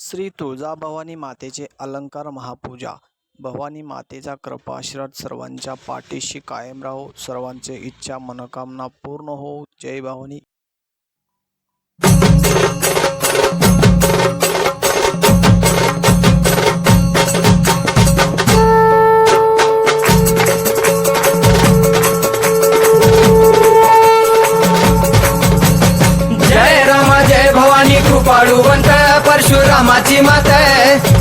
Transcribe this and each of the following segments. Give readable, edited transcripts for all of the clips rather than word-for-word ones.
श्री तुळजाभवानी मातेचे अलंकार महापूजा. भवानी मातेचा कृपाआशीर्वाद सर्वांच्या पाठीशी कायम राहो. सर्वांचे इच्छा मनोकामना पूर्ण हो. जय भवानी. जय राम जय भवानी कृपाळूवंत परशुरामाची मात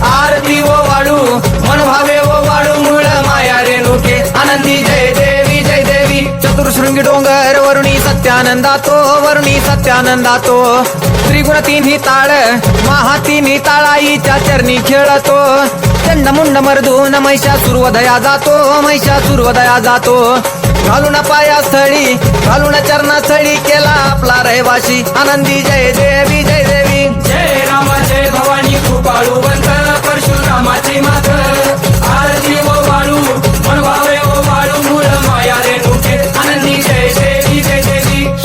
आरती ओ वाळू मन भावे ओ वाळू मूळ माया रेणुके आनंदी जय देवी चतुर्शृंगी डोंगर वरुणी सत्यानंदातो त्रिगुण तिन्ही ताळ महा तिन्ही ताळाईच्या चरणी खेळतो चंडमुंड मर्दून महिषासुरवधया जातो घालून पायास्थळी घालून चरणास्थळी केला आपला रहिवाशी आनंदी जय देवी जय राम जय भवानी कृपाळूवंत परशुरामाची मात आरती ओ वाळू मन भावे ओ वाळू मूळ माया रेणुके आनंदी जय देवी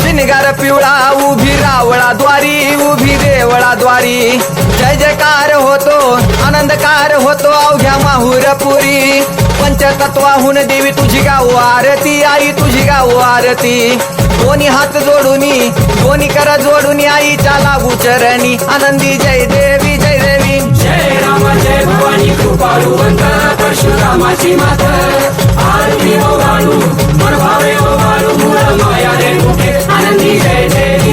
श्रीनिगार पिवळा उभी रावळा द्वारी जय जयकार होतो आनंदकार होतो अवघ्या माहुरपुरी पंचतत्वाहून देवी तुझी गाऊ आरती आई तुझी गाऊ आरती दोन्ही हात जोडूनी दोन्ही कर जोडूनी आईच्या लागू चरणी आनंदी जय देवी जय राम जय भवानी कृपाळूवंत परशुरामाची मात आरती ओ वाळू मन भावे ओ वाळू मूळ माया रेणुके आनंदी जय देवी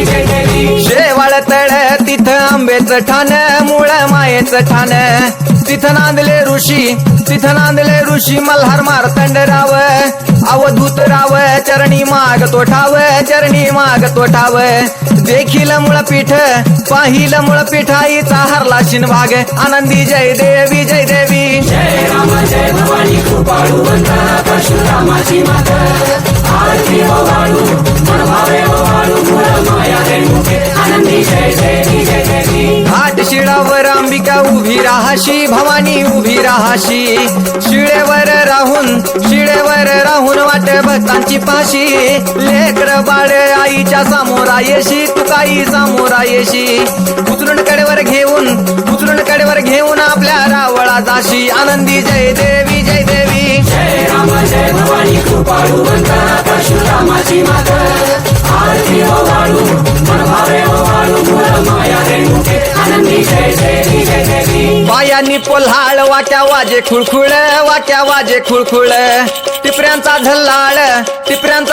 शेवाळ तळ तिथं आंबेचं ठाण मूळ मायेचं ठाण तिथं नांदले ऋषी मल्हार मार्तंड राव अवधूत राव चरणी माग तो ठाव देखील मुळपीठ पाहिलं मुळपीठ आईचा हरला शिनभाग आनंदी जय देवी जय राम जय भवानी कृपाळूवंत परशुरामाची मात आरती ओ वाळू मन भावे ओ वाळू मूळ माया रेणुके आनंदी जय देवी घाट शिळावर अंबिका उभी राहाशी भवानी उभी राहाशी शिळेवर राहून वाट भक्तांची पाशी लेकर बाळ आईच्या सामोरा येशी तुकाई सामोरा येशी उचलून कडेवर घेऊन आपल्या रावळा जाशी आनंदी जय देवी जय राम जय भवानी कृपाळूवंत परशुरामाची मात आरती ओ वाळू मन भावे ओ वाळू मूळ माया रेणुके आनंदी जय देवी पायांनी पोल्हाळ वाक्या वाजे खुळखुळ टिपऱ्यांचा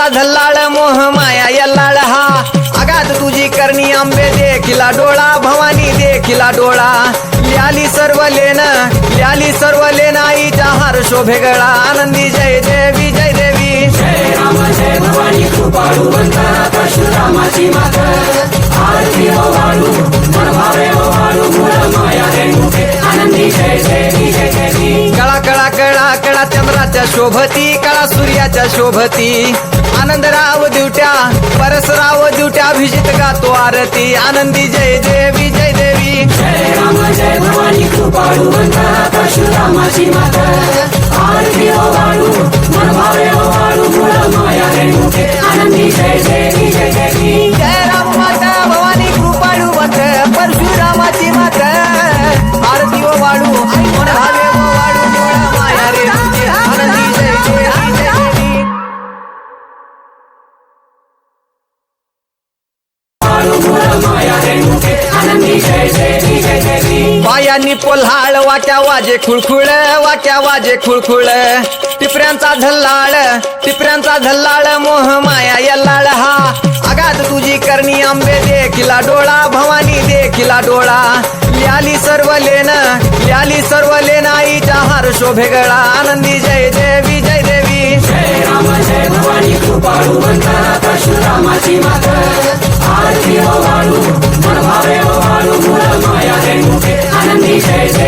झल्लाळ मोह माया यल्लाळ हा आगात तुझी करणी आंबे देखिला डोळा भवानी देखिला डोळा ल्याली सर्व लेन आईच्या हार शोभे गळा आनंदी जय देवी जय राम जय भवानी कृपाळूवंत परशुरामाची मात आरती ओ वाळू मन भावे ओ वाळू मूळ माया रेणुके आनंदी जय देवी कळा चंद्राच्या शोभती कळा सूर्याच्या शोभती आनंदराव दिवट्या परसराव दिवट्या अभिजित गातो आरती आनंदी जय देवी जय राम जय भवानी कृपाळूवंत परशुरामाची मात आरती ओ वाळू मन भावे ओ वाळू मूळ माया रेणुके आनंदी जय देवी जय राम माता भवानी कृपाळूवंत परशुरामाची मात आरती ओ वाळू मन भावे ओ वाळू मूळ माया रेणुके आनंदी जय देवी वाळू मूळ माया रेणुके आनंदी जय देवी पायांनी पोल्हाळ वाक्या वाजे खुळखुळ टिपऱ्यांचा झल्लाळ मोह माया यल्लाळ हा आगात तुझी करणी आंबे देखिला डोळा भवानी देखिला डोळा ल्याली सर्व लेन आईच्या हार शोभे गळा आनंदी जय देवी जय राम जय भवानी कृपाळूवंत परशुरामाची मात आरती ओ वाळू मन भावे ओ वाळू मूळ माया रेणुके आनंदी जय